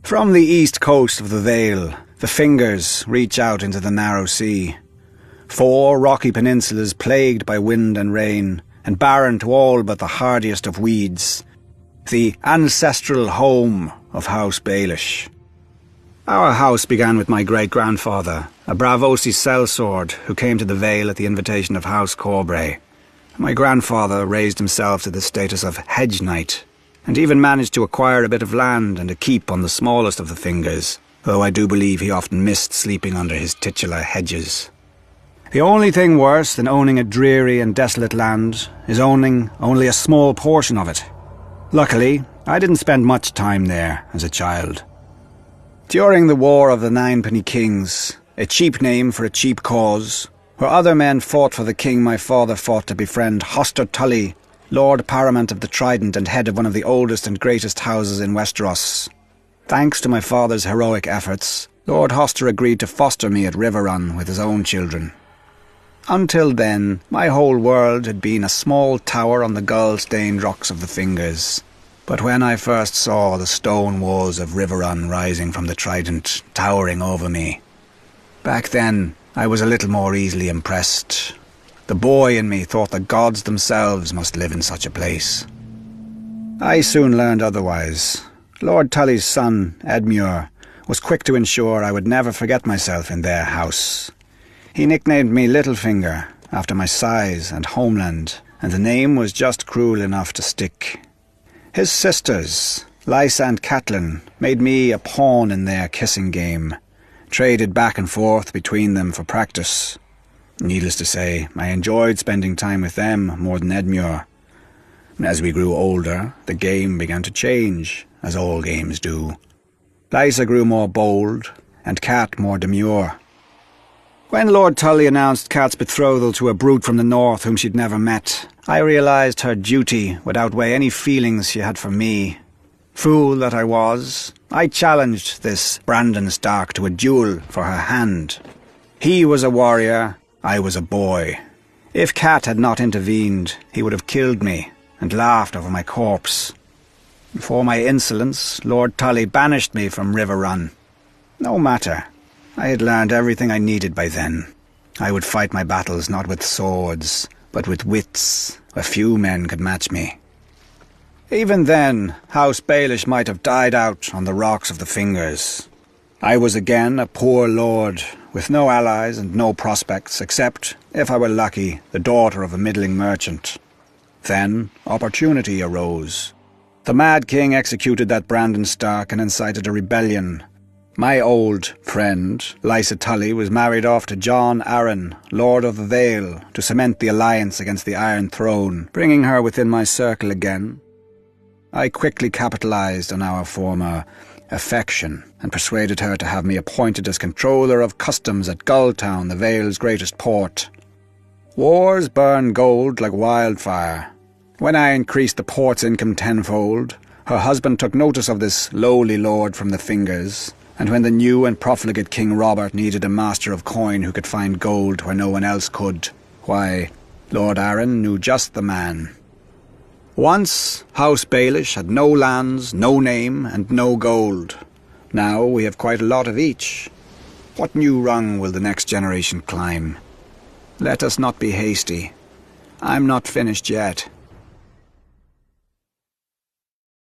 From the east coast of the Vale, the fingers reach out into the narrow sea. 4 rocky peninsulas plagued by wind and rain, and barren to all but the hardiest of weeds. The ancestral home of House Baelish. Our house began with my great-grandfather, a Bravosi sellsword who came to the Vale at the invitation of House Corbray. My grandfather raised himself to the status of hedge knight, and even managed to acquire a bit of land and a keep on the smallest of the fingers, though I do believe he often missed sleeping under his titular hedges. The only thing worse than owning a dreary and desolate land is owning only a small portion of it. Luckily, I didn't spend much time there as a child. During the War of the Ninepenny Kings, a cheap name for a cheap cause, where other men fought for the king my father fought to befriend Hoster Tully, Lord Paramount of the Trident and head of one of the oldest and greatest houses in Westeros. Thanks to my father's heroic efforts, Lord Hoster agreed to foster me at Riverrun with his own children. Until then, my whole world had been a small tower on the gull-stained rocks of the Fingers. But when I first saw the stone walls of Riverrun rising from the Trident, towering over me, back then I was a little more easily impressed. The boy in me thought the gods themselves must live in such a place. I soon learned otherwise. Lord Tully's son, Edmure, was quick to ensure I would never forget myself in their house. He nicknamed me Littlefinger, after my size and homeland, and the name was just cruel enough to stick. His sisters, Lysa and Catelyn, made me a pawn in their kissing game, traded back and forth between them for practice. Needless to say, I enjoyed spending time with them more than Edmure. As we grew older, the game began to change, as all games do. Lysa grew more bold, and Cat more demure. When Lord Tully announced Cat's betrothal to a brute from the north whom she'd never met, I realised her duty would outweigh any feelings she had for me. Fool that I was, I challenged this Brandon Stark to a duel for her hand. He was a warrior, I was a boy. If Cat had not intervened, he would have killed me and laughed over my corpse. For my insolence, Lord Tully banished me from Riverrun. No matter. I had learned everything I needed by then. I would fight my battles not with swords, but with wits, where few men could match me. Even then, House Baelish might have died out on the rocks of the Fingers. I was again a poor lord, with no allies and no prospects, except, if I were lucky, the daughter of a middling merchant. Then opportunity arose. The Mad King executed that Brandon Stark and incited a rebellion. My old friend, Lysa Tully, was married off to John Arryn, Lord of the Vale, to cement the alliance against the Iron Throne, bringing her within my circle again. I quickly capitalized on our former affection and persuaded her to have me appointed as controller of customs at Gulltown, the Vale's greatest port. Wars burn gold like wildfire. When I increased the port's income tenfold, her husband took notice of this lowly lord from the Fingers, and when the new and profligate King Robert needed a master of coin who could find gold where no one else could, why, Lord Arryn knew just the man. Once, House Baelish had no lands, no name, and no gold. Now we have quite a lot of each. What new rung will the next generation climb? Let us not be hasty. I'm not finished yet.